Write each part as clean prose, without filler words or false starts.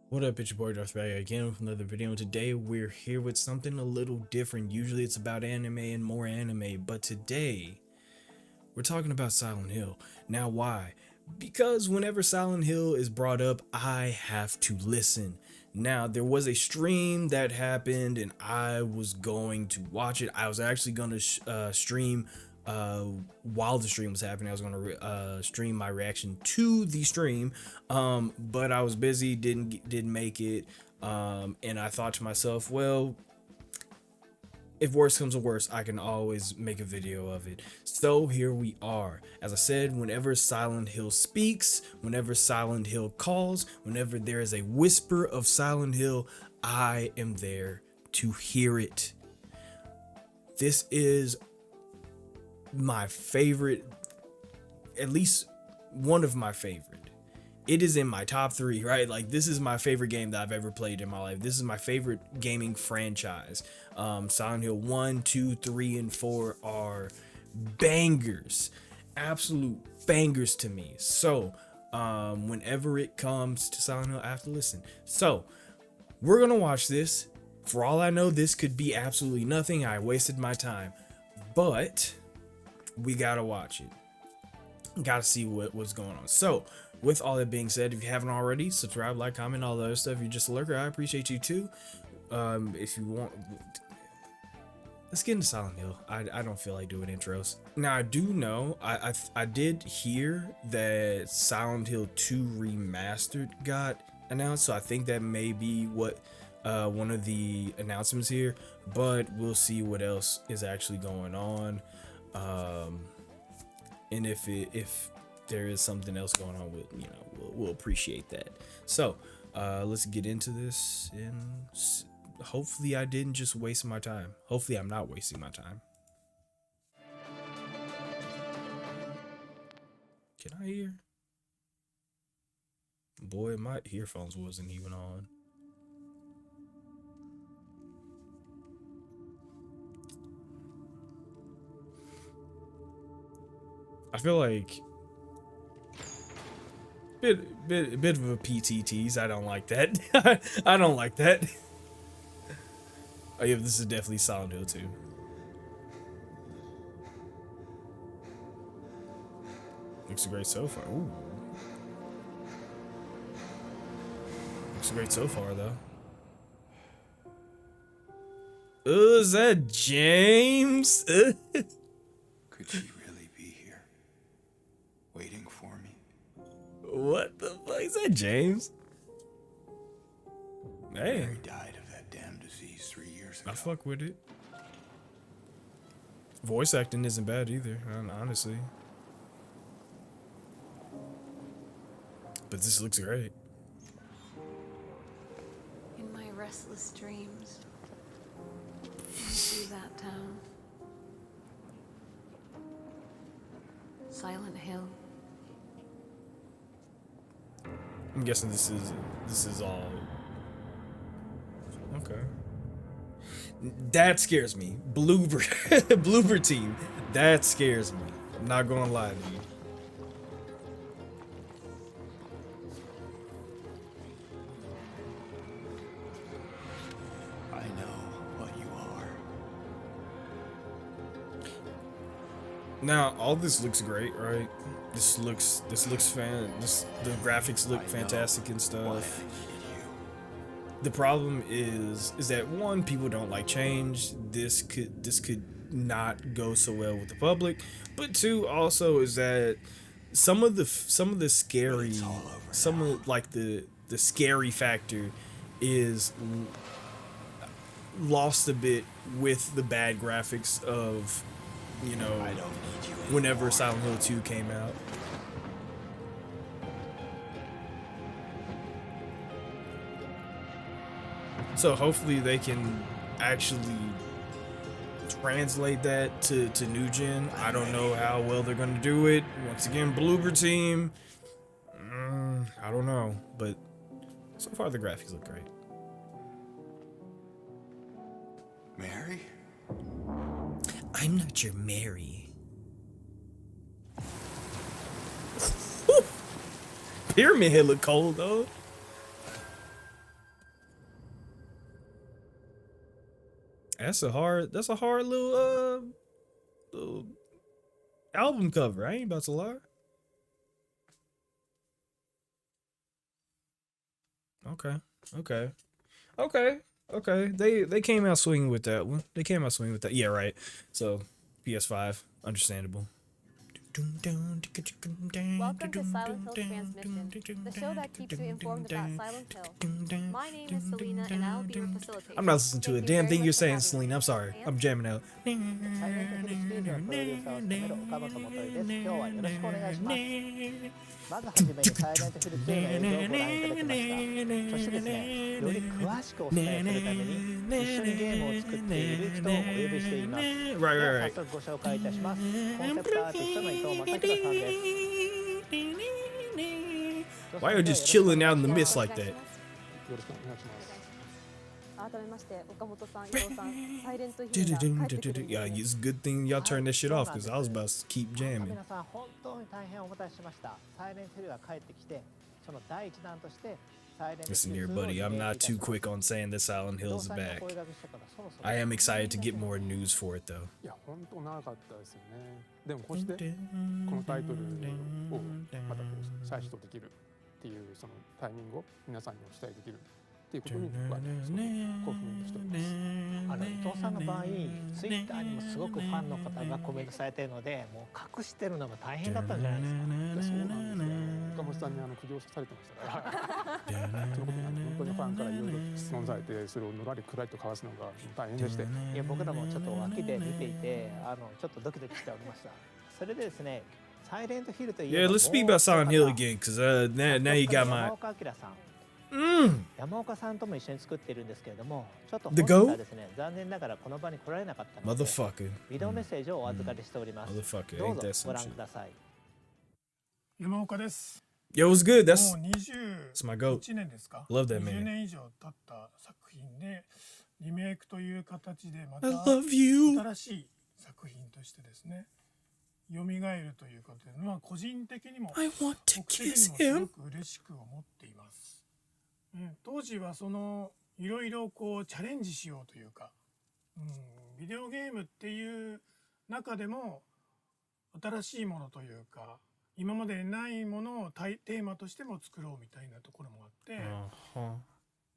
What up, it's your boy Dvrth back again with another video, and today we're here with something a little different. Usually it's about anime and more anime, but today we're talking about Silent Hill. Now why? Because whenever Silent Hill is brought up, I have to listen. Now there was a stream that happened and I was going to watch it. I was actually going to stream while the stream was happening. I was going to stream my reaction to the stream, but I was busy, didn't make it, and I thought to myself, well, if worse comes to worse, I can always make a video of it. So here we are. As I said, whenever Silent Hill speaks, whenever Silent Hill calls, whenever there is a whisper of Silent Hill, I am there to hear it. This is my favorite, at least one of my favorite. It is in my top 3, right? Like, this is my favorite game that I've ever played in my life. This is my favorite gaming franchise. Silent Hill 1, 2, 3, and 4 are bangers, absolute bangers to me. So whenever it comes to Silent Hill, I have to listen. So we're gonna watch this. For all I know, this could be absolutely nothing. I wasted my time, but we gotta watch it. Gotta see what's going on. So with all that being said, if you haven't already, subscribe, like, comment, all the other stuff. If you're just a lurker, I appreciate you too. If you want, let's get into Silent Hill. I don't feel like doing intros. Now I do know, I did hear that Silent Hill 2 Remastered got announced, so I think that may be what one of the announcements here, but we'll see what else is actually going on. And if there is something else going on, we'll appreciate that. So let's get into this, and hopefully I didn't just waste my time. Hopefully I'm not wasting my time. Can I hear? Boy, my earphones wasn't even on. I feel like bit of a PTTs. I don't like that. I don't like that. Oh yeah, this is definitely Silent Hill 2. Looks great so far. Ooh. Looks great so far though. Oh, is that James? Could she really be here, waiting for me? What the fuck is that, James? Hey, Mary died of that damn disease 3 years ago. I fuck with it. Voice acting isn't bad either, honestly. But this looks great. In my restless dreams, I see that town. Silent Hill. I'm guessing this is all okay. That scares me. Bloober Bloober team. That scares me. I'm not gonna lie to you. I know what you are. Now all this looks great, right? The graphics look fantastic and stuff. Why I needed you. The problem is that one, people don't like change. This could not go so well with the public. But two, also is that some of the scary, some of like the scary factor is lost a bit with the bad graphics of, you know, I don't need you whenever anymore. Silent Hill 2 came out. So hopefully they can actually translate that to new gen. I don't know how well they're gonna do it. Once again, Bloober team. I don't know, but so far the graphics look great. Mary? I'm not your Mary. Pyramid Head look cold though. That's a hard little album cover. I ain't about to lie. Okay. They came out swinging with that one. Yeah, right. So PS5, understandable. Welcome to Silent Hill Transmission, the show that keeps you informed about Silent Hill. My name is Selena, and I'll be your facilitator. I'm not listening to a Thank you damn very thing you're much for saying, having me. Selena. I'm sorry. And- I'm jamming out. サイレントヒルシリーズのプロデューサーを務める岡本元井です。今日はよろしくお願いします。まずはじめにサイレントヒル2の映像をご覧いただきました。そしてですね、より詳しくお伝えするために一緒にゲームを作っている人をお呼びしています。では早速ご紹介いたします。コンセプトアーティストの伊藤正弘さんです。 Why are you just chilling out in the mist like that? よろしくお願いします。改めまして岡本さん、伊藤さん、サイレントヒルが帰ってくるんで Yeah, it's a good thing y'all turned that shit off because I was about to keep jamming. 皆さん本当に大変お待たせしました。サイレントヒルが帰ってきて、その第一弾としてサイレントヒ Listen ル here, 2 buddy. I'm not too quick on saying that Silent Hill's back. I am excited to get more news for it though. いや本当長かったですよね。でもこうしてこのタイトルをまたこう再始動できるっていうそのタイミングを皆さんにお伝えできるっていうことに僕はすごく興奮しております。伊藤さんの場合、ツイッターにもすごくファンの方がコメントされているので、もう隠してるのが大変だったんじゃないですか。いやそうなんですよ。岡本さんに苦情されてましたから。そのことに本当にファンからいろいろ質問されて、それをのらりくらりと交わすのが大変でして。いや僕らもちょっと脇で見ていて、ちょっとドキドキしておりました。それでですね、サイレントヒルといえば Yeah, let's speak about Silent Hill again because now you got my. 山岡明さん。Mm. 山岡さんとも一緒に作っているんですけれども、ちょっと The 本 goat? 日はですね、残念ながらこの場に来られなかったので、 Motherfucker. ビデオメッセージをお預かりしております。 Motherfucker. ど Ain't う that ぞご some 覧 shit? ください。山岡です。 Yo, what's good? も That's うthat's my goat. 21年ですか。 Love that 20 man. 年以上経った作品でリメイクという形でま I た love you. 新しい作品としてですね、蘇るということで、まあ個人的にも I want to 僕的にも kiss す him. ごく嬉しく思っています。当時はそのいろいろこうチャレンジしようというか、ビデオゲームっていう中でも新しいものというか、今までにないものをテーマとしても作ろうみたいなところもあって、 Uh-huh.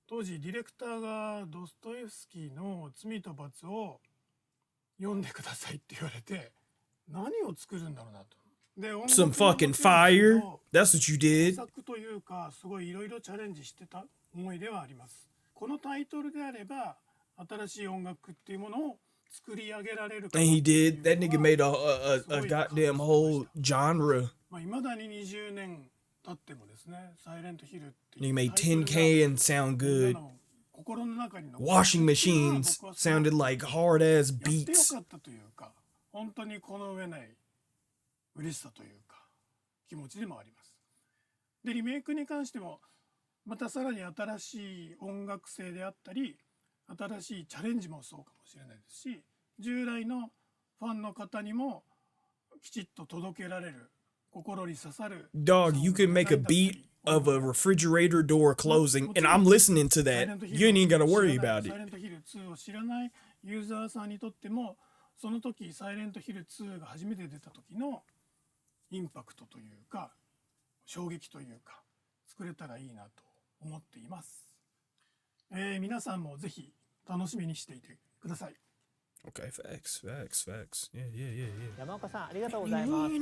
当時ディレクターがドストエフスキーの罪と罰を読んでくださいって言われて、何を作るんだろうなと。で、音楽 Some も fucking もちろん fire. そう That's what you 制 did. 作というか、すごいいろいろチャレンジしてた思いではあります。このタイトルであれば新しい音楽っていうものを作り上げられるか And な he っていう did. That の nigga は made a goddamn whole genre. まあ未だに20年経ってもですね、サイレントヒルっていう He made タイトルが 10K and sound みん good. なの心の中に残る Washing machines 僕はすごく sounded like hard ass やってよ beats. かったというか、本当にこの上ない嬉しさというか気持ちでもあります。で、リメイクに関してもまたさらに新しい音楽性であったり、新しいチャレンジもそうかもしれないですし、従来のファンの方にもきちっと届けられる、心に刺さる Dog, you can make a beat of a refrigerator door closing, and I'm listening to that. You ain't even gotta worry about サイ it. レントヒル2を知らないユーザーさんにとっても、その時サイレントヒル2が初めて出た時のインパクトというか衝撃というか作れたらいいなと思っています。皆さんもぜひ楽しみにしていてください。 Okay, facts. Yeah. 山岡さんありがとうございます。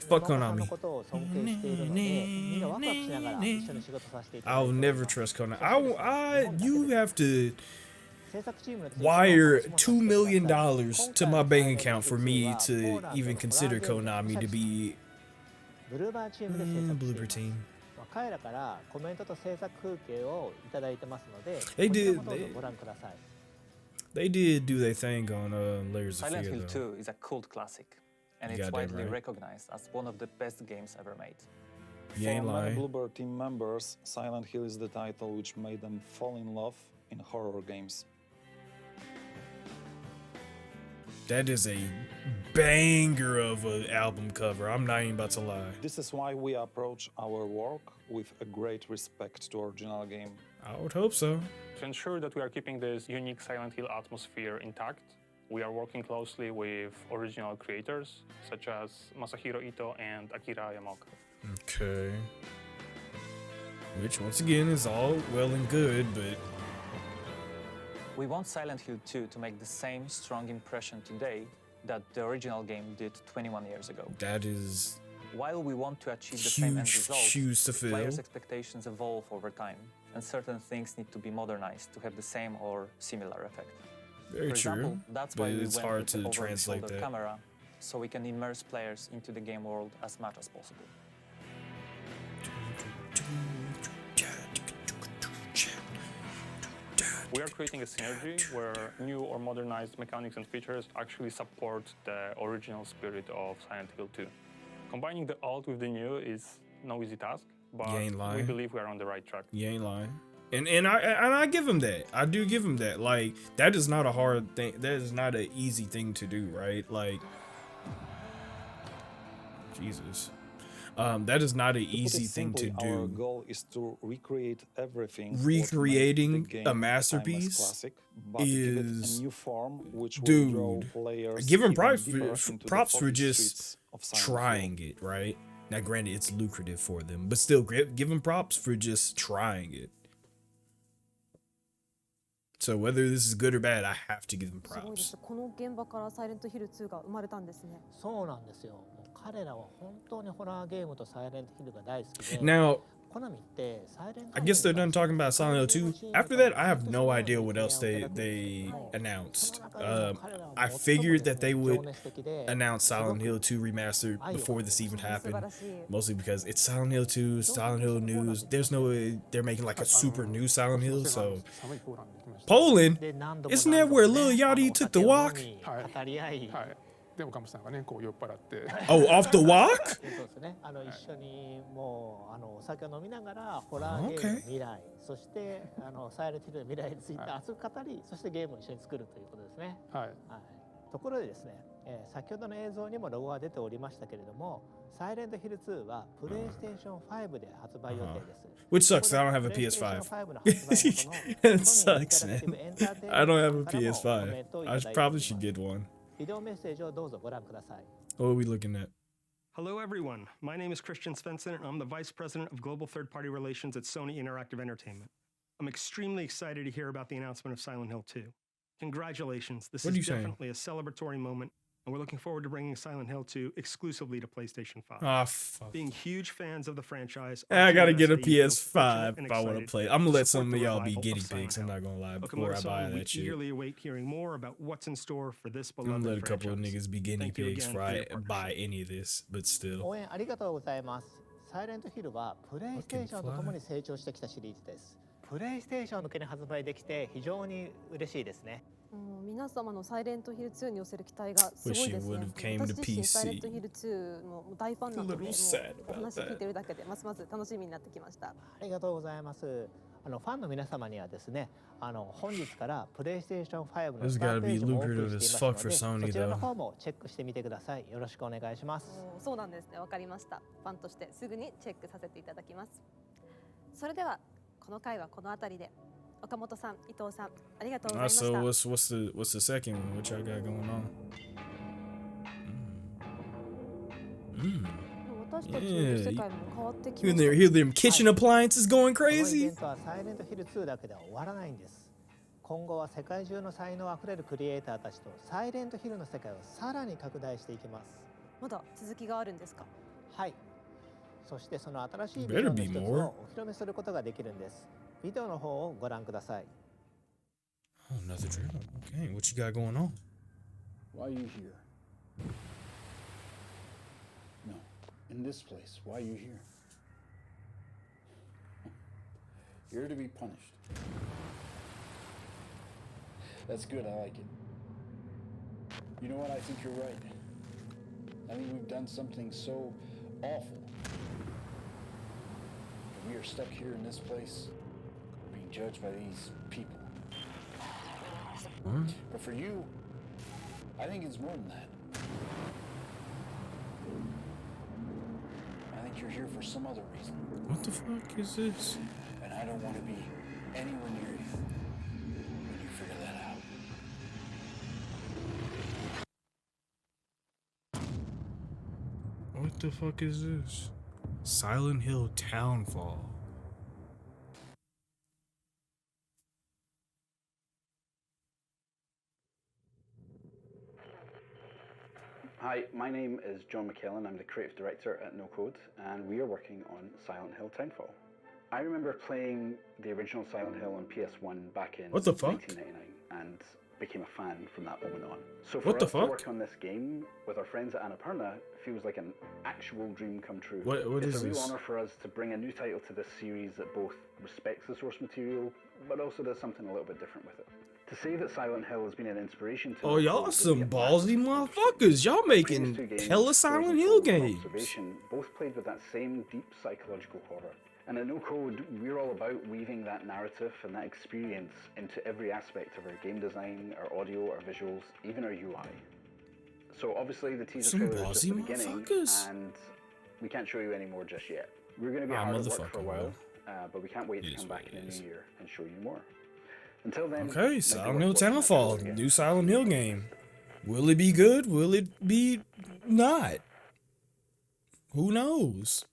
Fuck 山岡さん Konami. のことを尊敬しているので、みんなワクワクしながら一緒に仕事させていただいて I'll おります never trust Konami. You have to 制作チームの wire $2 million to my bank account for me to even consider Konami to be ブルーバーチームで制作しています Blooper team. 彼らからコメントと制作風景をいただいてますので、 They こちら did. もどうぞご覧ください。 They did do their thing on Layers of Silent Fear Hill though. 2 is a cult classic, and You it's got that widely right. recognized as one of the best games ever made. You ain't For many lying. Bluebird team members, Silent Hill is the title which made them fall in love in horror games. That is a banger of an album cover. I'm not even about to lie. This is why we approach our work with a great respect to original game. I would hope so. To ensure that we are keeping this unique Silent Hill atmosphere intact, we are working closely with original creators such as Masahiro Ito and Akira Yamaoka. Okay. Which, once again, is all well and good, but We want Silent Hill 2 to make the same strong impression today that the original game did 21 years ago. that is While we want to achieve the same end huge result, shoes to fill. players' expectations evolve over time, and certain things need to be modernized to have the same or similar effect. Very For example, true. that's But why we it's went hard with the to translate over-the-shoulder that. camera, so we can immerse players into the game world as much as possible. We are creating a synergy where new or modernized mechanics and features actually support the original spirit of Silent Hill 2. Combining the old with the new is no easy task, but You ain't we lying. believe we are on the right track. You ain't lying. And I give him that. I do give him that. Like, that is not a hard thing. That is not an easy thing to do, right? Like, Jesus. That is not an To put it easy thing to simply, Our do. goal is to recreate everything. what Recreating made the game a timeless masterpiece classic, but give it is- a new form which will Dude, draw players give him even props deeper for, into the props for foggy just streets of Silent Hill. trying it, right? Now, granted, it's lucrative for them, but still, give him props for just trying it. So whether this is good or bad, I have to give them すごいで props. す。この現場からサイレントヒル2が生まれたんですね。そうなんですよ。もう彼らは本当にホラーゲームとサイレントヒルが大好きで。 Now, コナミってサイレント I guess they're done talking about Silent Hill 2. After that, I have no idea what else they announced. I figured that they would announce Silent Hill 2 remastered before this even 素晴 happened. らしい。 Mostly because it's Silent Hill 2, Silent Hill news. There's no way they're making like a super new Silent Hill. So 寒いポーランド行きました。 Poland, で何度も isn't 何 that 度も where ね Lil Yachty took the お walk? 酒を飲み語り合い、はい。で、岡本さんがね、こう酔っ払って。 Oh, off the walk? そうですね。一緒にもうお酒を飲みながらホラーゲームの未来、そしてサイレントヒルの未来について熱く語り、そしてゲームを一緒に作るということですね。はい。はい。ところでですね、先ほどの映像にもロゴが出ておりましたけれども、サイレントヒル2はプレイステーション5で発売予定です。 Which sucks. I don't have a PS5. It sucks, man. I don't have a PS5. I probably should get one. ビデオメッセージをどうぞご覧ください。 What are we looking at? Hello, everyone. My name is Christian Svensson, and I'm the Vice President of Global Third Party Relations at Sony Interactive Entertainment. I'm extremely excited to hear about the announcement of Silent Hill 2. Congratulations. This What are is you saying? definitely a celebratory moment, and we're looking forward to bringing Silent Hill 2 exclusively to PlayStation 5. Ah, fuck. Being huge fans of the franchise, I gotta get a RTSD feels PS5 fortunate if I want to and play. excited I'm gonna to let support some of the y'all be revival guinea of Silent pigs. I'm Hill. not gonna lie before I Okamoto-san, buy we that shit. eagerly await hearing more about what's in store for this I'm beloved gonna let a couple of franchise. niggas be guinea Thank you pigs again before for your I partnership. buy any of this, but still. 応援ありがとうございます。サイレントヒルはプレイステーションとともに成長してきたシリーズです。プレイステーション向けに発売できて非常に嬉しいですね。皆様のサイレントヒル2に寄せる期待がすごいです Wish ね it would've。came to 私自身 PC. サイレントヒル2の大ファンなので、もう A little sad お about 話聞い that. てるだけでますます楽しみになってきました。ありがとうございます。ファンの皆様にはですね、本日からプレイステーション5の This スタ gotta ートペ be ージもオープン lucrative してい as ま fuck す for ので、 Sony そちらの though. 方もチェックしてみてください。よろしくお願いします。そうなんですね。わかりました。ファンとしてすぐにチェックさせていただきます。それではこの回はこのあたりで。岡本さん、伊藤さん、ありがとうございました。 So what's the second one? What y'all got going on? 私たちの世界も変わってきま Hear した。 them kitchen appliances going このイベ crazy. ントはサイレントヒル2だけでは終わらないんです。今後は世界中の才能あふれるクリエイターたちとサイレントヒルの世界をさらに拡大していきます。まだ続きがあるんですか？はい。そしてその新しいビジョンの一つをお披露目することができるんです。ビデオの方をご覧ください。 Oh, another drill. Okay, what you got going on? Why are you here? No, in this place. Why are you here? You're to be punished. That's good, I like it. You know what? I think you're right. I think we've done something so awful. And we are stuck here in this place, being judged by these people. But for you, I think it's more than that. I think you're here for some other reason. What the fuck is this? And I don't want to be anywhere near you when you figure that out. What the fuck is this? Silent Hill Townfall. Hi, my name is John McKellen. I'm the creative director at No Code, and we are working on Silent Hill Townfall. I remember playing the original Silent Hill on PS1 back in What the fuck? 1999 and became a fan from that moment on. So for What the us to fuck? work on this game with our friends at Annapurna feels like an actual dream come true. What it's is a real this? honor for us to bring a new title to this series that both respects the source material, but also does something a little bit different with it. To say that Silent Hill has been an inspiration to Oh, y'all would be some a ballsy motherfuckers. Y'all making Previous two games, hella Silent Hill Frozen Throne and games. Observation, both played with that same deep psychological horror. And at No Code, we're all about weaving that narrative and that experience into every aspect of our game design, our audio, our visuals, even our UI. So obviously the teaser Some trailer is just the ballsy beginning, motherfuckers. and we can't show you any more just yet. We're going to be Ah, hard at work for a motherfucker, while, well. but we can't wait to It is come what back it in the is. new year and show you more. Until then, Okay, make Silent it Hill worth watching that Townfall, trailer again. new Silent Hill game. Will it be good? Will it be not? Who knows?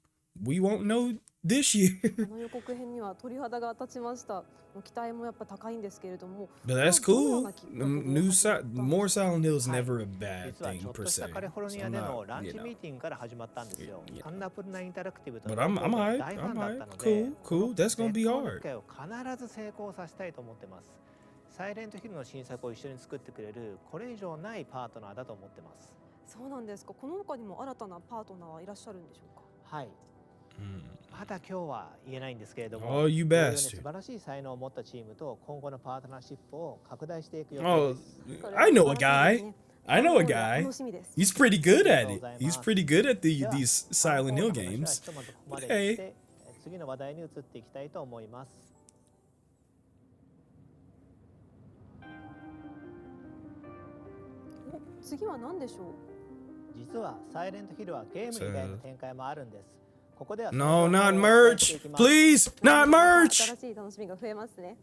We won't know this year. この予告編には鳥肌が立ちました。もう期待もやっぱ高いんですけれども。 But that's どのよう cool. なきっかけで始まったん New ですか？ more Silent Hill is never a bad 実はち thing ょっ per とした se. カリフォルニ So ア I'm での not, ラン you チ know. ミーティングから始まったんですよ。アンナプルナインタラクティブと But の I'm 大 hyped. ファン I'm だった hyped. ので、 Cool, この cool. That's gonna be 絶好 hard. 機会を必ず成功させたいと思ってます。サイレントヒルの新作を一緒に作ってくれるこれ以上ないパートナーだと思ってます。そうなんですか。この他にも新たなパートナーはいらっしゃるんでしょうか。はい。まだ今日は言えないんですけれども、 Oh, you 同様に bastard. 素晴らしい才能を持ったチームと今後のパートナーシップを拡大していく予定 Oh, です。 I know a guy. I know a guy. 楽しみです。 He's pretty good at it. He's pretty good at these Silent Hill 話は games. ひとまずここまで Hey. にして次の話題に移っていきたいと思います。お次は何でしょう。実はサイレントヒルはゲーム以外の展開もあるんです。ここでは No, その not 情報をお伝えし merch. ていきます。 Please, not merch. 新しい楽しみが増えますね。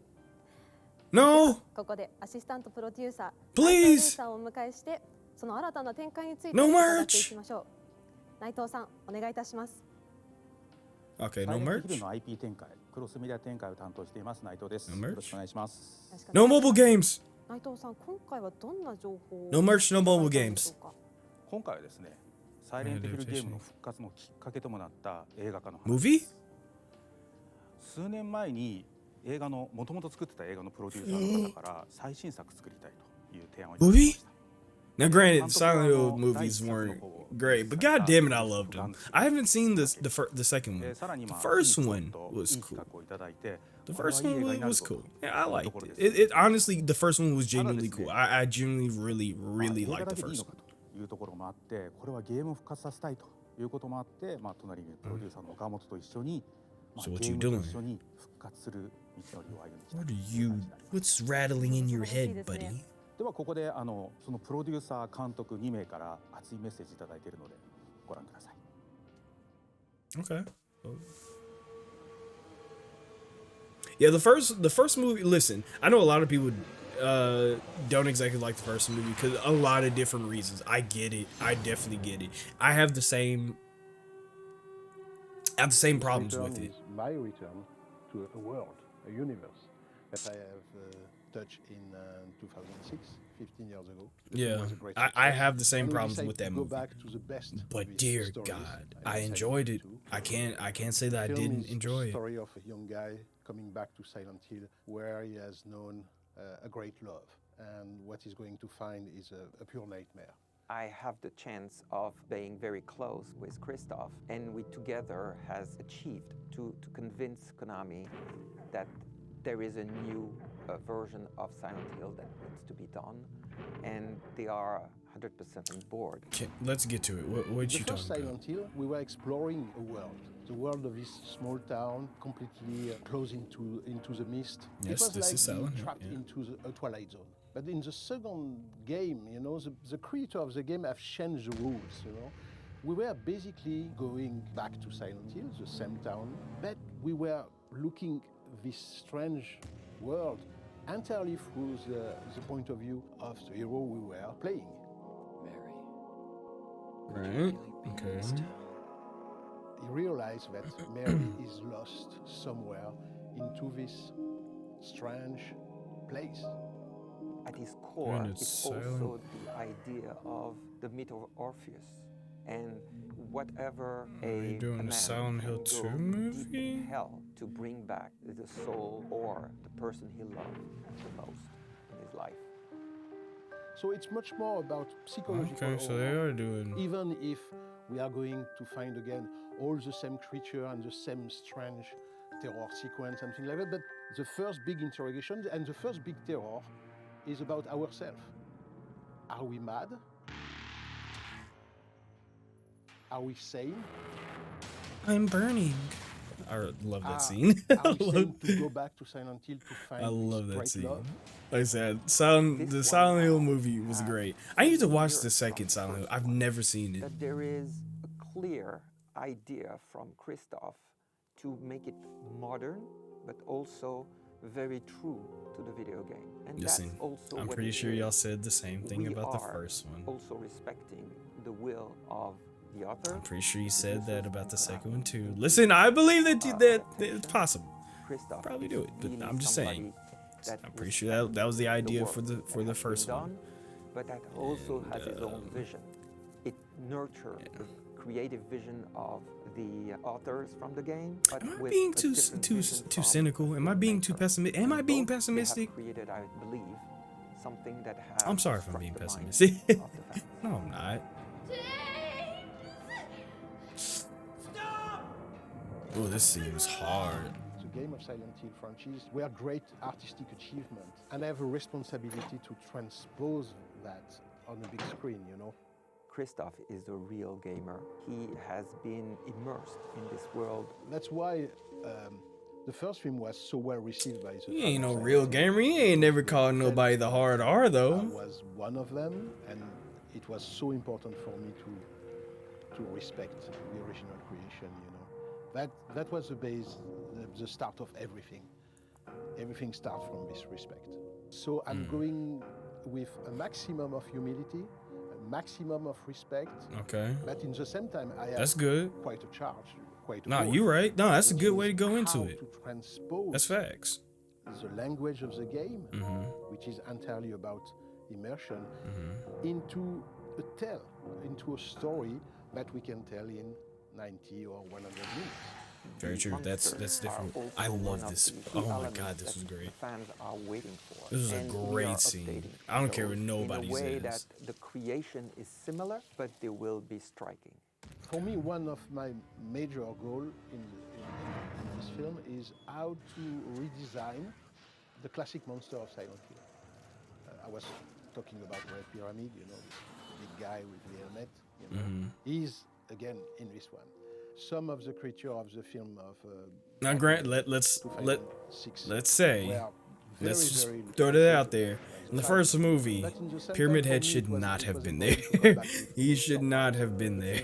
No. ここでアシスタントプロデューサー Please. 内藤さんをお迎えしてその新たな展開について No 伺ってい merch. きましょう。内藤さんお願いいたします。 Okay, サ no イレントヒル merch. の IP 展開、クロスメディア展開を担当しています内藤です。 No merch. よろしくお願いします。 No mobile games. 内藤さん今回はどんな情報を No merch, no mobile いただいたんでしょ games. うか。今回はですね、サイレントヒルゲームの復活のきっかけともなった映画化の話 Movie? です。数年前に映画の元々作ってた映画のプロデューサーの方から最新作作りたいという提案をいただきま Movie? した。 Now, granted, Silent Hill movies weren't great, but god damn it, I loved them. I haven't seen the second one. さらに The まあ first いい one プロット was いい cool. 企画をいただいて The これは first いい映 one 画になる was ぞ cool. と Yeah, I いう liked ところ it. です It honestly, the first one was genuinely ただですね、 cool. I genuinely really まあ really 映画 liked だ the けでいい first のか one. というところもあってこれはゲームを復活させたいということもあってまあ隣にいるプロデューサーの岡本と一緒にまあ So what ゲ you ームと doing? 一緒に復活する道のりを歩んできた What と are いう you? 感じになります What's rattling in your head, buddy? ではここでそのプロデューサー監督2名から熱いメッセージいただいているのでご覧ください。 Okay. Yeah, the first movie. Listen, I know a lot of people don't exactly like the first movie because a lot of different reasons. I get it. I definitely get it. I have the same problems with it. My return to a world, a universe that I have touched in 2006, 15 years ago. Yeah, I have the same problems with that movie. But dear God, I enjoyed it. I can't say that I didn't enjoy The it. story of a young guy coming back to Silent Hill, where he has known a great love, and what he's going to find is a pure nightmare. I have the chance of being very close with Christoph, and we together has achieved to convince Konami that there is a new version of Silent Hill that needs to be done, and they are 100% on board. Okay, let's get to it. What you The first talking about? Silent Hill, we were exploring a world. The world of this small town, completely closed into the mist. Yes, it was this like is Silent being Hill, trapped yeah. into a twilight zone. But in the second game, you know, the creator of the game have changed the rules, you know. We were basically going back to Silent Hill, the same town, but we were looking this strange world entirely through the point of view of the hero we were playing. Right. Okay. He realized that Mary is lost somewhere into this strange place. At its core, it's also the idea of the myth of Orpheus. And whatever a doing man a Silent Hill can 2 go movie? deep in hell to bring back the soul or the person he loved the most in his life. So it's much more about psychological Okay, so they horror. are doing. Even if we are going to find again all the same creature and the same strange terror sequence, something like that, but the first big interrogation and the first big terror is about ourselves. Are we mad? Are we sane? I'm burning. I love that scene. Are we sane to go back to Silent Hill to find I love this that great scene. love? Like I said, the Silent Hill movie was great. I need to watch the second Silent Hill. I've never seen it. That there is a clear idea from Christoph to make it modern, but also very true to the video game. And Listen, that's also I'm what pretty it sure is. y'all said the same thing We about the are first one. Also respecting the will of the author. I'm pretty sure you said that about the second one too. Listen, I believe that it's possible. Christoph Probably do it, but really I'm just saying. that I'm pretty sure that was the idea work for the that has first been one. done, but that also has its own vision. It nurtures the creative vision of the authors from the game. But Am I with being a too different too vision too from cynical? Am I being too pessimistic? Am I being both, pessimistic? They have created, I believe, something that has I'm sorry if I'm struck being the mind pessimistic. of the fans. No, I'm not. Oh, this seems hard. The game of Silent Hill franchise were great artistic achievement, and I have a responsibility to transpose that on a big screen, you know. Christoph is a real gamer. He has been immersed in this world. That's why the first film was so well received by the He ain't no fans. real gamer. He ain't never called nobody the hard R I though. was one of them, and it was so important for me to respect the original creation, you know. That was the base, the start of everything. Everything starts from this respect. So I'm going with a maximum of humility, a maximum of respect. Okay. But in the same time, I have That's good. quite a charge, quite a Nah, goal, you right. No, that's a which good way is to go into how it. to transpose That's facts. the language of the game, Mhm. which is entirely about immersion, Mm-hmm. into a tale, into a story that we can tell in 90 or 100 minutes. Very true. That's different. I love this. Oh my god, this was great. Fans are waiting for. This was a And we are great scene. updating I don't care what those nobody in a way says. that the creation is similar, but they will be striking. For me, one of my major goals in this film is how to redesign the classic monster of Silent Hill. I was talking about Red Pyramid, you know, this big guy with the helmet. You know. He's, again, in this one. Some of the creatures of the film of Now, Grant, let's 2006 say, were let's just very throw it out there. In the first movie, But in the same Pyramid time, for Head me, should it was- not it have was been important to there. go back to He should not have been there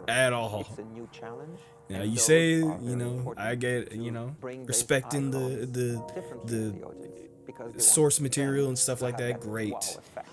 at all. It's a new challenge. Now and you those say, are you very know, important I get, to you know, bring those respecting icons the differently to the audience, because they source want material them and stuff to like have that, great. wow effect.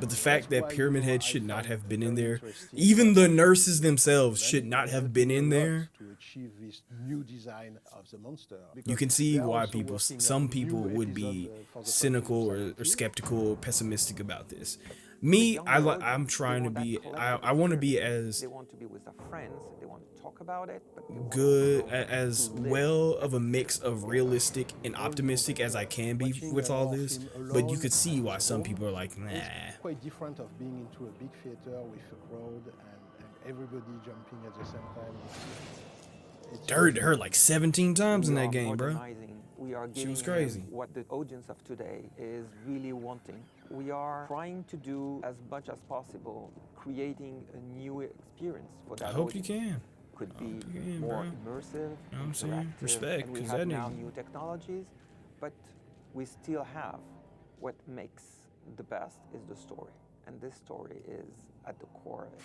But the fact that Pyramid Head should not have been in there, even the nurses themselves should not have been in there. to achieve this new design of the monster. You can Because see they are why also people, working on some new people would be episode, for the cynical or skeptical or pessimistic about this. Me, I'm trying to be, I want to be as They want to be with their friends. They want to talk about it. But they want good also as to live. well of a mix of realistic and optimistic as I can be with all this, but you could see why some people are like, nah. It's quite different of being into a big theater with a crowd and everybody jumping at the same time. It's Heard like 17 times in We that are game, bro. modernizing. We are She giving was crazy. them what the audience of today is really wanting. We are trying to do as much as possible, creating a new experience for that I hope you audience. can. Could be you can, more bro. immersive, You know what I'm saying? interactive, Respect, and we 'cause have that now nigga- new technologies, but we still have what makes the best is the story, and this story is at the core of it.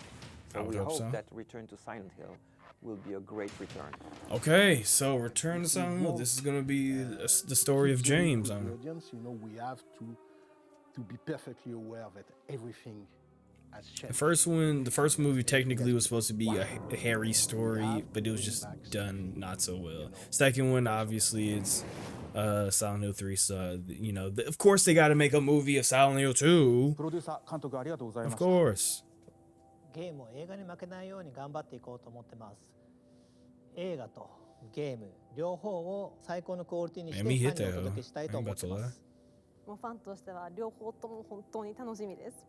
So we hope that Return to Silent Hill will be a great return. Okay, so Return to Silent Hill. This is gonna be the story of James. The audience, you know, we have to be perfectly aware that everything has changed. The first movie technically was supposed to be a Harry story, but it was just done not so well. Second one, obviously, it's Silent Hill 3. So you know, of course, they got to make a movie of Silent Hill 2. Of course. ゲームを映画に負けないように頑張っていこうと思ってます。映画とゲーム両方を最高のクオリティにしてファンにお届けしたいと思ってます。もうファンとしては両方とも本当に楽しみです。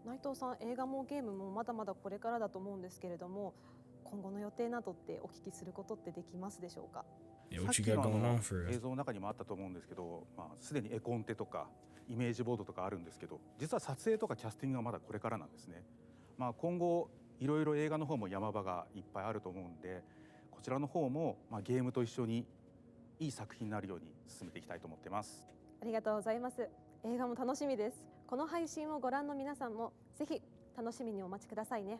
内藤さん、映画もゲームもまだまだこれからだと思うんですけれども、今後の予定などってお聞きすることってできますでしょうか。さっきの映像の中にもあったと思うんですけど、すでに絵コンテとかイメージボードとかあるんですけど、実は撮影とかキャスティングはまだこれからなんですね。今後いろいろ映画の方も山場がいっぱいあると思うんで、こちらの方もゲームと一緒にいい作品になるように進めていきたいと思ってます。ありがとうございます。映画も楽しみです。この配信をご覧の皆さんもぜひ楽しみにお待ちくださいね。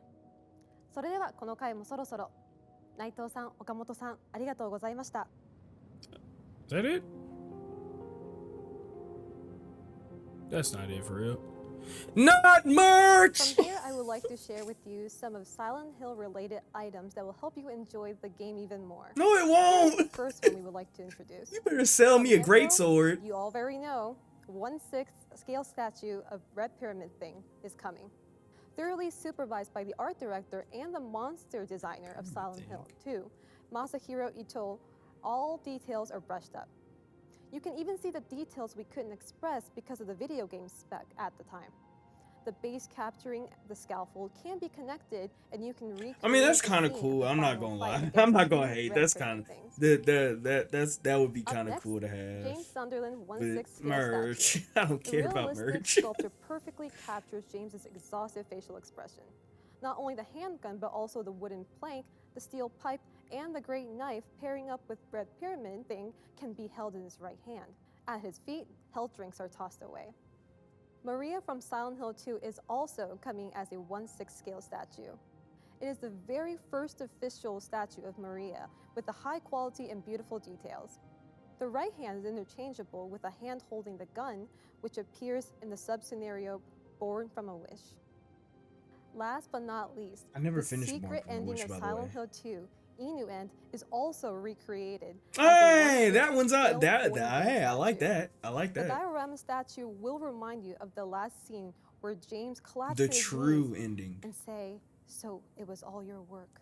それではこの回もそろそろ。内藤さん、岡本さん、ありがとうございました。Is that it? That's not it for real. Not merch! From here, I would like to share with you some of Silent Hill related items that will help you enjoy the game even more. No, it won't! The first one we would like to introduce. You better sell me a great sword. You already know, 1/6 scale statue of Red Pyramid Thing is coming. Thoroughly supervised by the art director and the monster designer of Silent Hill 2, Masahiro Ito, all details are brushed up. You can even see the details we couldn't express because of the video game spec at the time. The base capturing the scaffold can be connected, and you can recreate. I mean, that's kind of cool. I'm not gonna lie. I'm not gonna hate. That's kind of that would be kind of cool to have. James Sunderland 1/6 merch. I don't care about merch. The sculpture perfectly captures James's exhaustive facial expression. Not only the handgun, but also the wooden plank, the steel pipe, and the great knife pairing up with Red Pyramid Thing can be held in his right hand. At his feet, health drinks are tossed away. Maria from Silent Hill 2 is also coming as a 1/6 scale statue. It is the very first official statue of Maria with the high quality and beautiful details. The right hand is interchangeable with a hand holding the gun, which appears in the sub-scenario Born from a Wish. Last but not least, I never the finished secret Born from a Wish, ending by of the way. Silent Hill 2, Inu End, is also recreated. Hey, that one's out. Hey, I like that. I like The that. diorama statue will remind you of the last scene where James clasped The his true knees ending. and say, "So it was all your work."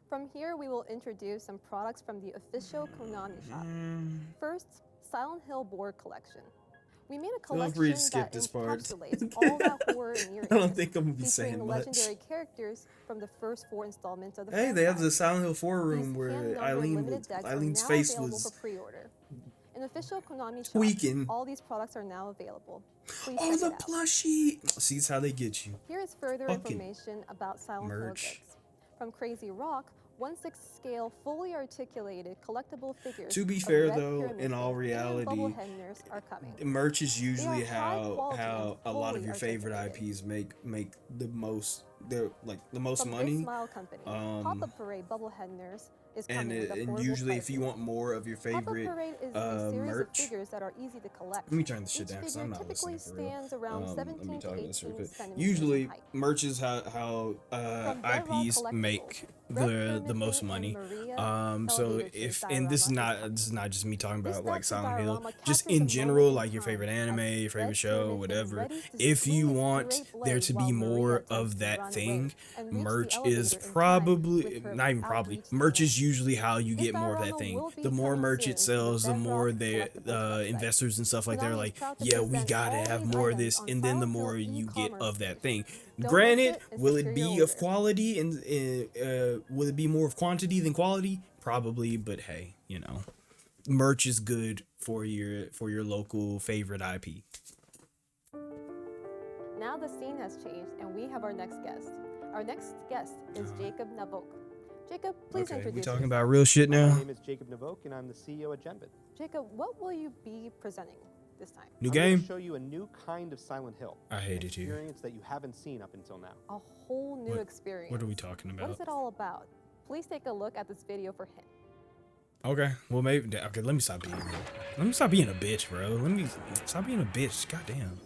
From here, we will introduce some products from the official Konami shop. First, Silent Hill board collection. We made a Feel collection free to skip that this part. encapsulates all that horror and eerie, I don't think I'm gonna be featuring saying much. legendary characters from the first 4 installments of the Hey, they have franchise. the Silent Hill 4 room These where hand-numbered limited decks are Eileen's now face available was for pre-order. In official Konami shop, tweaking. all these products are now available. Please Oh, check the it out. plushie. See, it's how they get you. Here is further Fucking information about Silent merch. Hill goods. From Crazy Rock, 1/6 scale, fully articulated collectible figures. To be of fair, Red Pyramid in all Thing and reality, bobblehead nurse are coming. merch is usually They are high how quality and a lot of fully your favorite articulated. IPs make the most the most From Big money. Smile Company, Pop-Up Parade bobblehead nurse is And coming with and affordable usually if you pricing. want more of your Pop-Up favorite Parade is a series merch, of figures that are easy to collect. let me turn this shit Each down because figure I'm not typically listening for real. stands around Let 17 me to talk about this real 18 quick. centimeters Usually, in height. merch is how From Bedrock IPs make Collectibles, the most money. So if and this is not just me talking about like Silent Hill, just in general, like your favorite anime, your favorite show, whatever. If you want there to be more of that thing, merch is probably not even probably. Merch is usually how you get more of that thing. The more merch it sells, the more the investors and stuff like that are like, yeah, we gotta have more of this, and then the more you get of that thing. Granted, will it be of quality and will it be more of quantity than quality? Probably, but hey, you know, merch is good for your local favorite IP. Now the scene has changed, and we have our next guest. Our next guest is Jacob Navok. Jacob, please Okay, introduce we talking yourself. about real shit now? My name is Jacob Navok, and I'm the CEO at Genbit. Jacob, what will you be presenting? this time. New I'm game? going to show you a new kind of Silent Hill. I hate an it here. experience that you haven't seen up until now. A whole new experience. What are we talking What is about? it all about? Please take a look at this video for hint. Okay, well maybe. Okay, let me stop being. Let me stop being a bitch, bro. Let me stop being a bitch. Goddamn.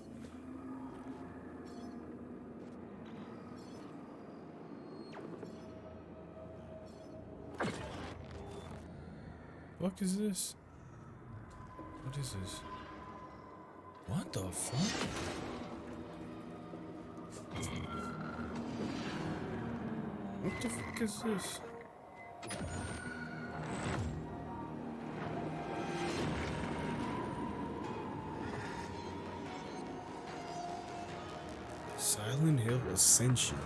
What is this? What is this? What the fuck? What the fuck is this? Silent Hill Ascension.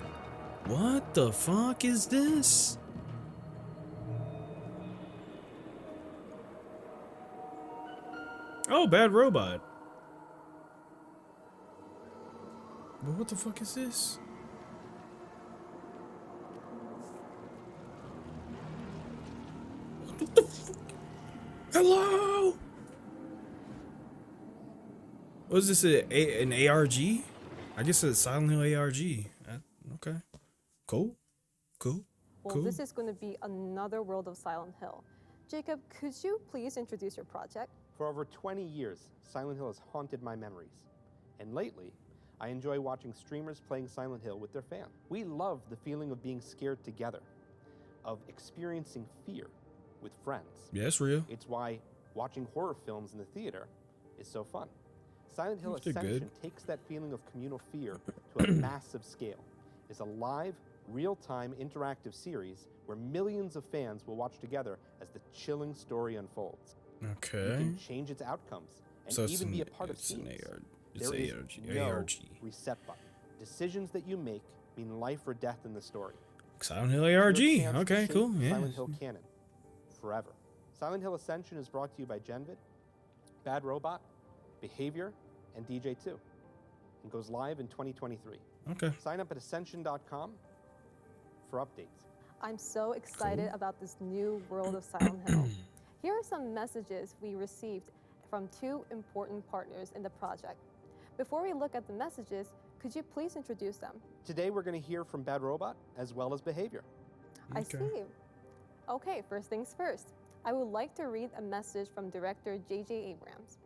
What the fuck is this? Oh, Bad Robot. But what the fuck is this? What the fuck? Hello? Was this an ARG? I guess it's Silent Hill ARG. Okay. Cool. Well, this is going to be another world of Silent Hill. Jacob, could you please introduce your project? For over 20 years, Silent Hill has haunted my memories. And lately, I enjoy watching streamers playing Silent Hill with their fans. We love the feeling of being scared together, of experiencing fear with friends. Yeah, it's real. It's why watching horror films in the theater is so fun. Silent Hill They're Ascension good. takes that feeling of communal fear to a massive scale. It's a live, real-time interactive series where millions of fans will watch together as the chilling story unfolds. Okay. You can change its outcomes and So it's even be a an- part of it's an scenes. AR it's There is ARG. no ARG. reset button. Decisions that you make mean life or death in the story. Silent Hill Your ARG. chance to Okay, shape cool. Yeah. Silent Hill canon forever. Silent Hill Ascension is brought to you by Genvid, Bad Robot, Behavior, and DJ2, and goes live in 2023. Okay. Sign up at ascension.com for updates. I'm so excited about this new world of Silent Hill. Here are some messages we received from two important partners in the project. Before we look at the messages, could you please introduce them? Today we're going to hear from Bad Robot as well as Behavior. I see. Okay, first things first. I would like to read a message from director J.J. Abrams.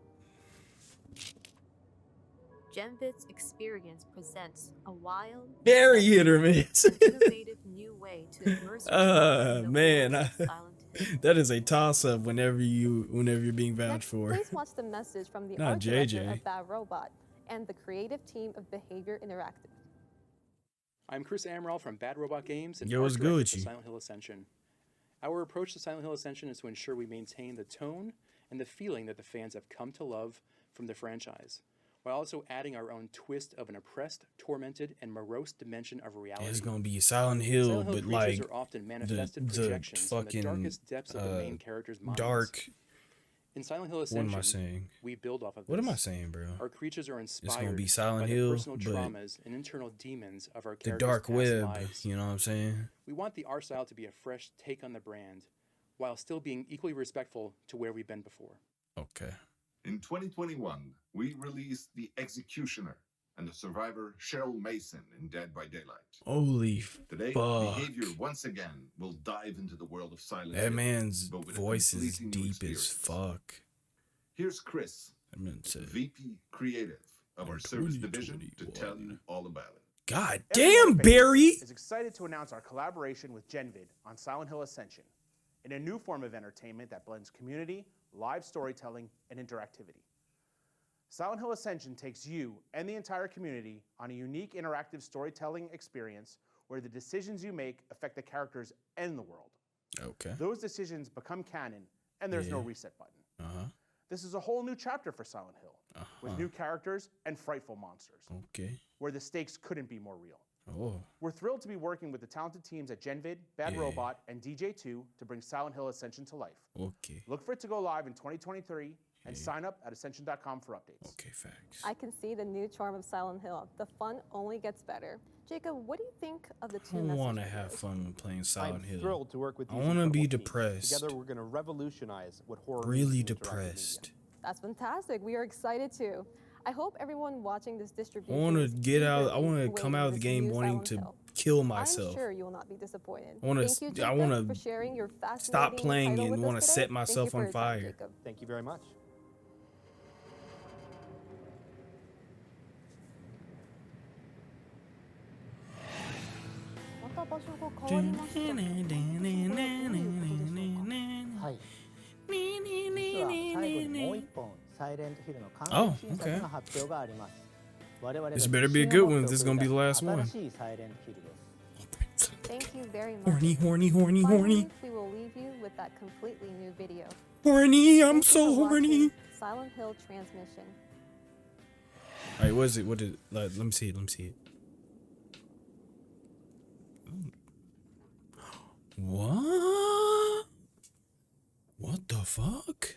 Genvid's experience presents a wild, Very hit or miss. innovative new way to immerse yourself in the Man, world of Silent Hill. that is a toss up whenever you're being vouched Next, for. please watch the message from the Not art director JJ. of Bad Robot and the creative team of Behavior Interactive. I'm Chris Amaral from Bad Robot Games and Yo, art what's good director with for you? Silent Hill Ascension. Our approach to Silent Hill Ascension is to ensure we maintain the tone and the feeling that the fans have come to love from the franchise, while also adding our own twist of an oppressed, tormented, and morose dimension of reality. It's gonna be Silent Hill, Silent Hill but creatures like are often manifested the projections from the fucking darkest depths of the main character's minds. dark. In Silent Hill What Ascension, am I saying? we build off of What am I this. saying, bro? Our creatures are It's inspired gonna be Silent by Hill, the personal but traumas and internal demons of our the characters' dark past web. lives. You know what I'm saying? We want the art style to be a fresh take on the brand, while still being equally respectful to where we've been before. Okay. In 2021, we released The Executioner and the survivor Cheryl Mason in Dead by Daylight. Holy Today, fuck. Behavior once again will dive into the world of Silent That Hill, man's but with a voice is completely new deep as experience. fuck. Here's Chris, I meant to. VP Creative of our service division, to tell you all about it. God Everyone damn, at Barry! is excited to announce our collaboration with Genvid on Silent Hill Ascension, in a new form of entertainment that blends community, live storytelling, and interactivity. Silent Hill Ascension takes you and the entire community on a unique interactive storytelling experience where the decisions you make affect the characters and the world. Okay. Those decisions become canon, and there's no Yeah. reset button. Uh-huh. This is a whole new chapter for Silent Hill, with new characters and frightful monsters, Okay. where the stakes couldn't be more real. Oh. We're thrilled to be working with the talented teams at Genvid, Bad Yeah. Robot, and DJ2 to bring Silent Hill Ascension to life. Okay. Look for it to go live in 2023 and sign up at ascension.com for updates. Okay, facts. I can see the new charm of Silent Hill. The fun only gets better. Jacob, what do you think of the two I messages? want to have fun with playing Silent I'm Hill. thrilled to work with I these want to be incredible teams. depressed. Together, we're going to revolutionize what horror means Really in interactive depressed. media. That's fantastic. We are excited too. I hope everyone watching this I distribution want to is get out. I eagerly want to waiting come out of the this game new wanting Silent to Hill. kill I'm myself. sure you will not be disappointed. I want Thank you, to. Jacob, I want for to sharing your fascinating stop playing title and with want us to today. set myself Thank you for on your time, fire. Jacob. Thank you very much.はい。実は最後にもう一本サイレントヒルの完成新作の発表があります。我々が This 自 better be a 信 good を持 one. って This is 送 gonna り be 出 the す last one. 新しいサイレントヒルです。Thank you very much. Horny, horny, horny, horny, Finally, we will leave you with that completely new video. horny. I'm Thank you so for horny. watching Silent Hill Transmission. All right, what is it? What is? Let me see it. Let me see it. What? What the fuck?